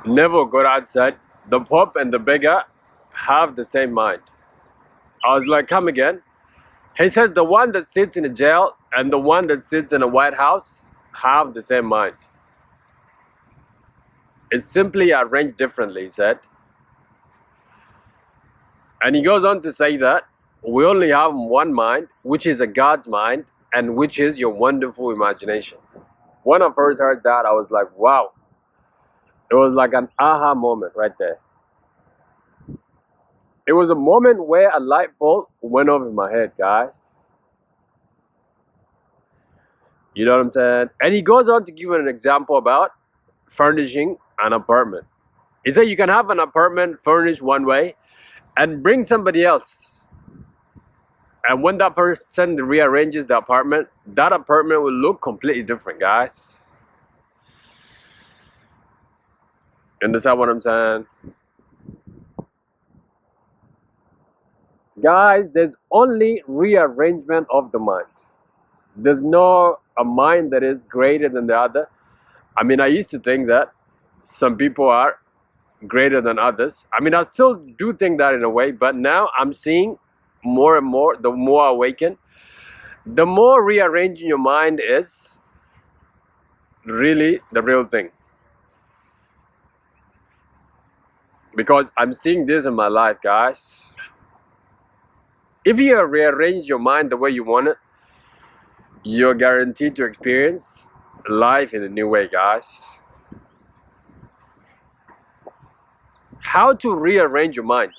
Neville Goddard said, the Pope and the beggar have the same mind. I was like, come again? He says the one that sits in a jail and the one that sits in a White House have the same mind. It's simply arranged differently, he said. And he goes on to say that we only have one mind, which is a God's mind, and which is your wonderful imagination. When I first heard that, I was like, wow. It was like an aha moment right there. It was a moment where a light bulb went off in my head, guys. You know what I'm saying? And he goes on to give an example about furnishing an apartment. He said you can have an apartment furnished one way and bring somebody else. And when that person rearranges the apartment, that apartment will look completely different, guys. You understand what I'm saying? Guys, there's only rearrangement of the mind. There's no a mind that is greater than the other. I mean, I used to think that some people are greater than others. I mean, I still do think that in a way, but now I'm seeing more and more, the more I awaken, the more rearranging your mind is really the real thing. Because I'm seeing this in my life, guys. If you rearrange your mind the way you want it, you're guaranteed to experience life in a new way, guys. How to rearrange your mind?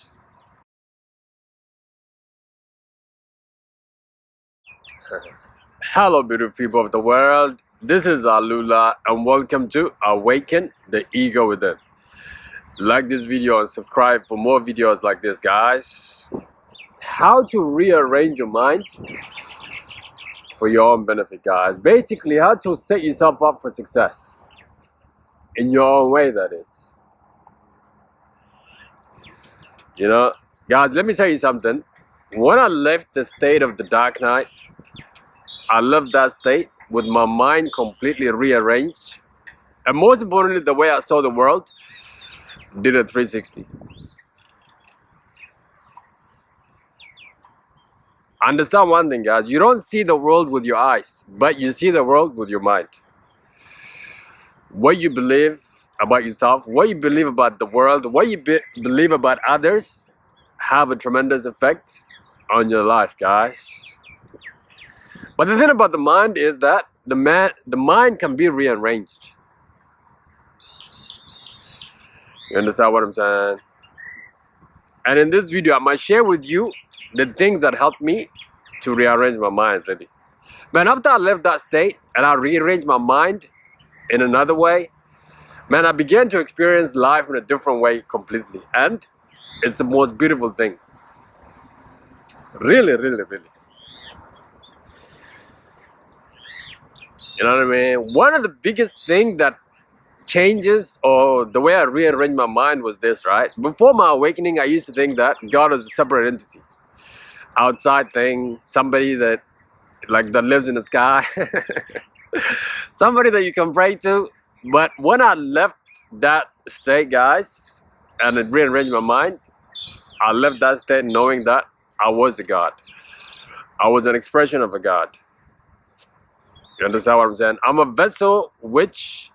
Hello, beautiful people of the world. This is Alula, and welcome to Awaken the Ego Within. Like this video and subscribe for more videos like this, guys. How to rearrange your mind for your own benefit, guys. Basically, how to set yourself up for success in your own way, that is. You know, guys, let me tell you something. When I left the state of the dark night, I left that state with my mind completely rearranged. And most importantly, the way I saw the world did a 360. Understand one thing, guys. You don't see the world with your eyes, but you see the world with your mind. What you believe about yourself, what you believe about the world, what you believe about others have a tremendous effect on your life, guys. But the thing about the mind is that the mind can be rearranged. You understand what I'm saying? And in this video, I might share with you the things that helped me to rearrange my mind, really. Man, after I left that state and I rearranged my mind in another way, man, I began to experience life in a different way completely. And it's the most beautiful thing. Really, really, really. You know what I mean? One of the biggest things that changes, or the way I rearranged my mind, was this, right? Before my awakening, I used to think that God was a separate entity. Outside thing, somebody that lives in the sky. Somebody that you can pray to. But when I left that state, guys, and it rearranged my mind, I left that state knowing that I was a God. I was an expression of a God. You understand what I'm saying? I'm a vessel which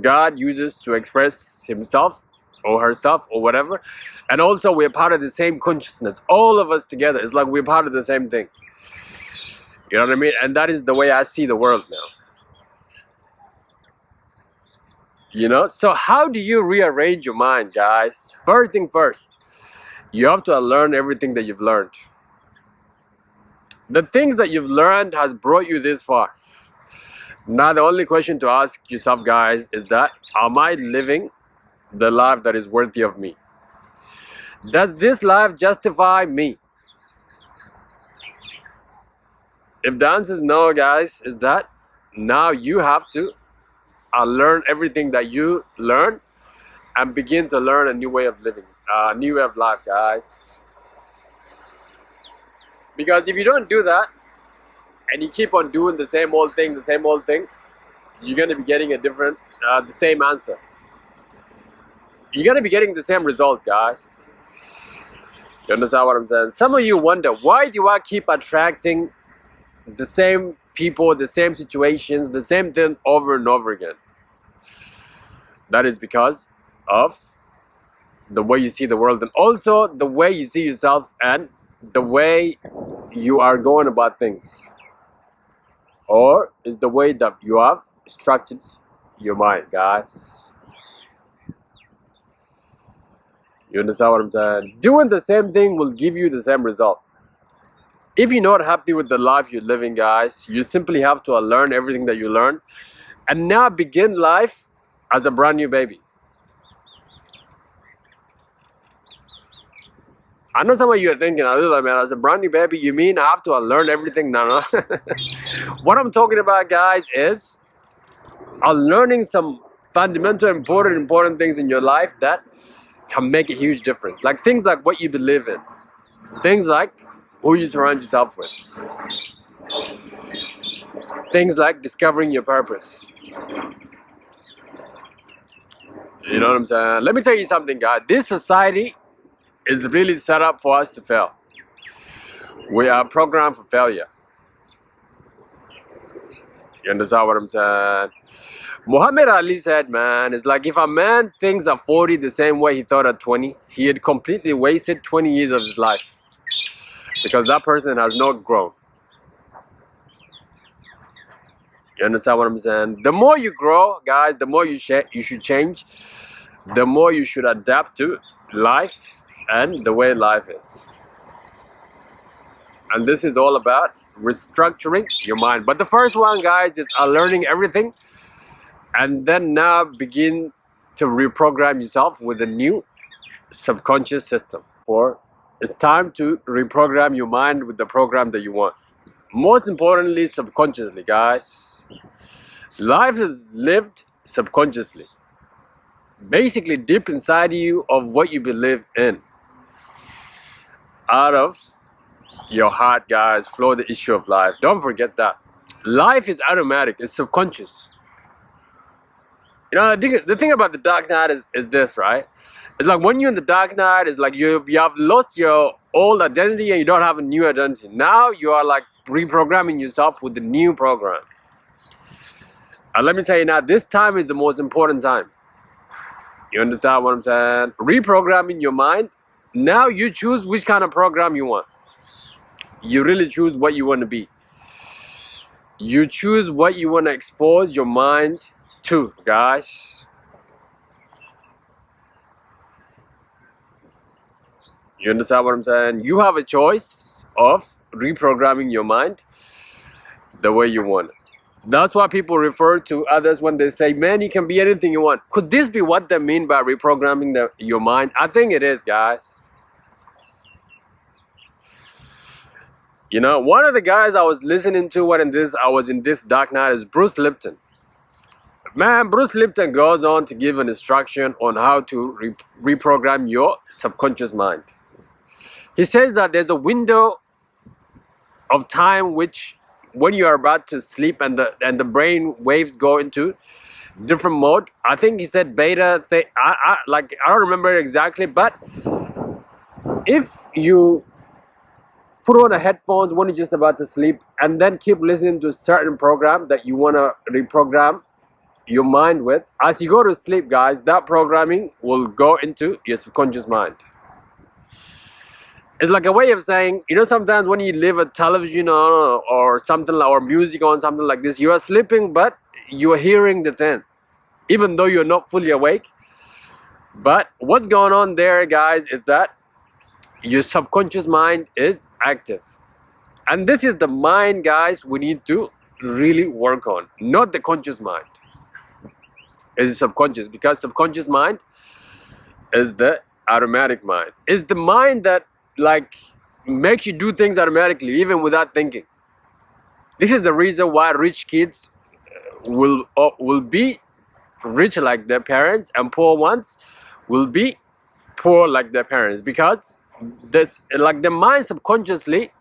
God uses to express himself or herself or whatever. And also we're part of the same consciousness. All of us together. It's like we're part of the same thing. You know what I mean? And that is the way I see the world now. You know? So how do you rearrange your mind, guys? First thing first, you have to unlearn everything that you've learned. The things that you've learned has brought you this far. Now the only question to ask yourself, guys, is that, am I living the life that is worthy of me? Does this life justify me? If the answer is no, guys, is that now you have to unlearn everything that you learn and begin to learn a new way of living, a new way of life, guys. Because if you don't do that, and you keep on doing the same old thing, you're going to be getting a different, the same answer. you're gonna be getting the same results, guys. You understand what I'm saying? Some of you wonder, why do I keep attracting the same people, the same situations, the same thing over and over again? That is because of the way you see the world, and also the way you see yourself, and the way you are going about things, or is the way that you have structured your mind, guys. You understand what I'm saying? Doing the same thing will give you the same result. If you're not happy with the life you're living, guys, you simply have to unlearn everything that you learned and now begin life as a brand new baby. I know some of you are thinking, man, as a brand new baby, you mean I have to unlearn everything? No. What I'm talking about, guys, is unlearning some fundamental, important things in your life that can make a huge difference. Like things like what you believe in. Things like who you surround yourself with. Things like discovering your purpose. You know what I'm saying? Let me tell you something, guys. This society is really set up for us to fail. We are programmed for failure. You understand what I'm saying? Muhammad Ali said, man, it's like if a man thinks at 40 the same way he thought at 20, he had completely wasted 20 years of his life. Because that person has not grown. You understand what I'm saying? The more you grow, guys, the more you should change. The more you should adapt to life and the way life is. And this is all about restructuring your mind. But the first one, guys, is unlearning everything. And then now begin to reprogram yourself with a new subconscious system. For it's time to reprogram your mind with the program that you want. Most importantly, subconsciously, guys. Life is lived subconsciously. Basically, deep inside you of what you believe in. Out of your heart, guys, flow the issue of life. Don't forget that. Life is automatic. It's subconscious. You know, the thing about the dark night is this, right? It's like when you're in the dark night, it's like you have lost your old identity and you don't have a new identity. Now you are like reprogramming yourself with the new program. And let me tell you now, this time is the most important time. You understand what I'm saying? Reprogramming your mind. Now you choose which kind of program you want. You really choose what you want to be. You choose what you want to expose your mind to, guys. You understand what I'm saying? You have a choice of reprogramming your mind the way you want it. That's why people refer to others when they say, man, you can be anything you want. Could this be what they mean by reprogramming your mind? I think it is, guys. You know, one of the guys I was listening to when I was in this dark night is Bruce Lipton. Man, Bruce Lipton goes on to give an instruction on how to reprogram your subconscious mind. He says that there's a window of time which, when you are about to sleep and the brain waves go into different mode. I think he said beta thing. I don't remember exactly, but if you put on a headphones when you're just about to sleep and then keep listening to a certain program that you want to reprogram your mind with, as you go to sleep, guys, that programming will go into your subconscious mind. It's like a way of saying, you know, sometimes when you leave a television on or something or music on, something like this, you are sleeping, but you are hearing the thing, even though you're not fully awake. But what's going on there, guys, is that your subconscious mind is active. And this is the mind, guys, we need to really work on, not the conscious mind. It's subconscious, because subconscious mind is the automatic mind. It's the mind that like makes you do things automatically, even without thinking. This is the reason why rich kids will be rich like their parents, and poor ones will be poor like their parents, because this, like, the mind subconsciously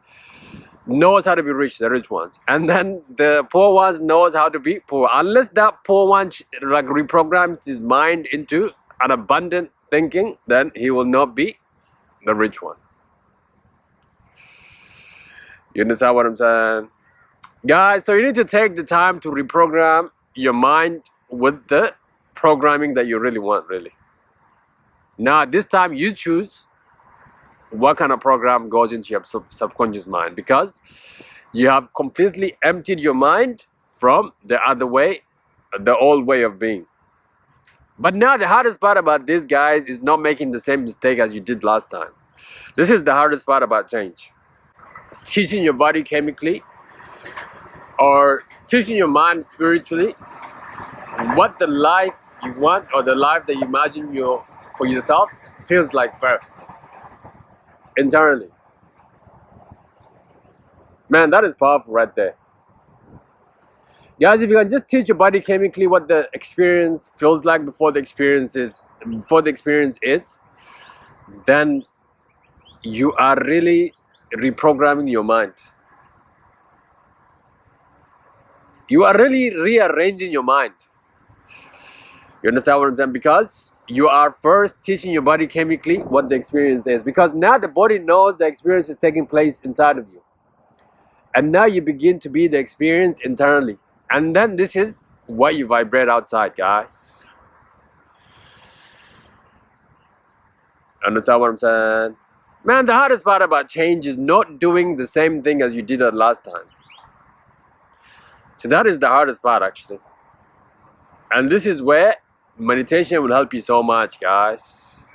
knows how to be rich, the rich ones, and then the poor ones knows how to be poor. Unless that poor one like reprograms his mind into an abundant thinking, then he will not be the rich one. You understand what I'm saying? Guys, so you need to take the time to reprogram your mind with the programming that you really want, really. Now, this time you choose what kind of program goes into your subconscious mind, because you have completely emptied your mind from the other way, the old way of being. But now the hardest part about this, guys, is not making the same mistake as you did last time. This is the hardest part about change. Teaching your body chemically or teaching your mind spiritually what the life you want or the life that you imagine for yourself feels like first, internally. Man, that is powerful right there. Guys, if you can just teach your body chemically what the experience feels like before the experience is, then you are really reprogramming your mind. You are really rearranging your mind. You understand what I'm saying? Because you are first teaching your body chemically what the experience is. Because now the body knows the experience is taking place inside of you. And now you begin to be the experience internally. And then this is what you vibrate outside, guys. Understand what I'm saying? Man, the hardest part about change is not doing the same thing as you did the last time. So that is the hardest part, actually. And this is where meditation will help you so much, guys.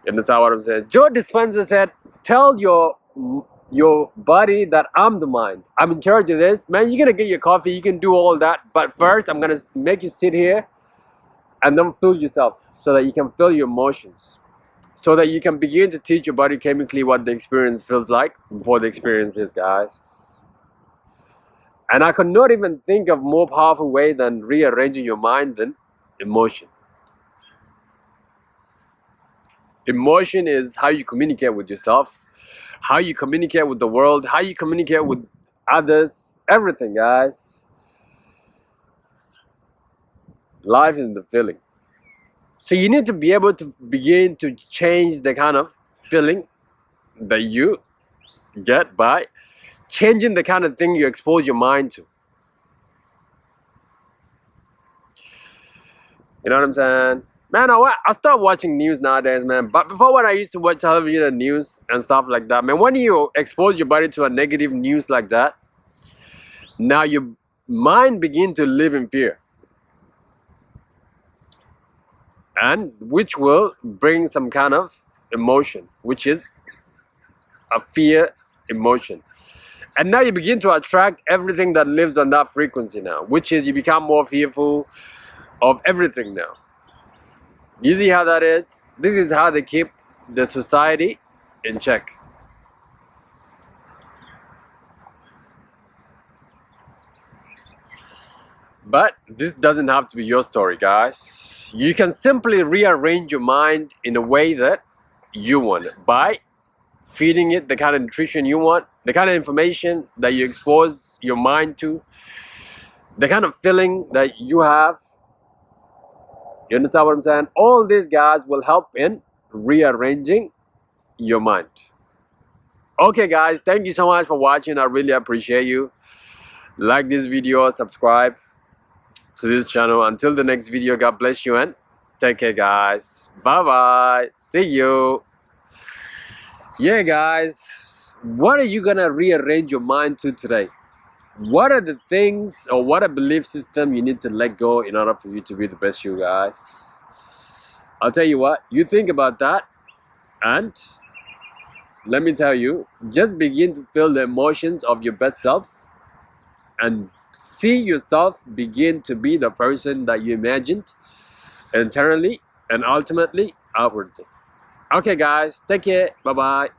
You understand what I'm saying? Joe Dispenza said, tell your body that I'm the mind. I'm in charge of this. Man, you're going to get your coffee. You can do all that. But first, I'm going to make you sit here and then feel yourself so that you can feel your emotions. So that you can begin to teach your body chemically what the experience feels like before the experience is, guys. And I could not even think of more powerful way than rearranging your mind than emotion. Emotion is how you communicate with yourself, how you communicate with the world, how you communicate with others, everything, guys. Life is the feeling. So you need to be able to begin to change the kind of feeling that you get by changing the kind of thing you expose your mind to. You know what I'm saying? Man, I stopped watching news nowadays, man. But before, when I used to watch television and news and stuff like that, man, when you expose your body to a negative news like that, now your mind begin to live in fear. And which will bring some kind of emotion, which is a fear emotion. And now you begin to attract everything that lives on that frequency now, which is you become more fearful of everything now. You see how that is? This is how they keep the society in check. But this doesn't have to be your story, guys. You can simply rearrange your mind in a way that you want it by feeding it the kind of nutrition you want, the kind of information that you expose your mind to, the kind of feeling that you have. You understand what I'm saying? All these guys will help in rearranging your mind. Okay, guys, thank you so much for watching. I really appreciate you. Like this video, subscribe to this channel. Until the next video, God bless you and take care, guys. Bye-bye. See you. Yeah, guys, what are you gonna rearrange your mind to today? What are the things or what a belief system you need to let go in order for you to be the best you, guys? I'll tell you what, you think about that, and let me tell you, just begin to feel the emotions of your best self and see yourself begin to be the person that you imagined internally and ultimately outwardly. Okay, guys, take care. Bye-bye.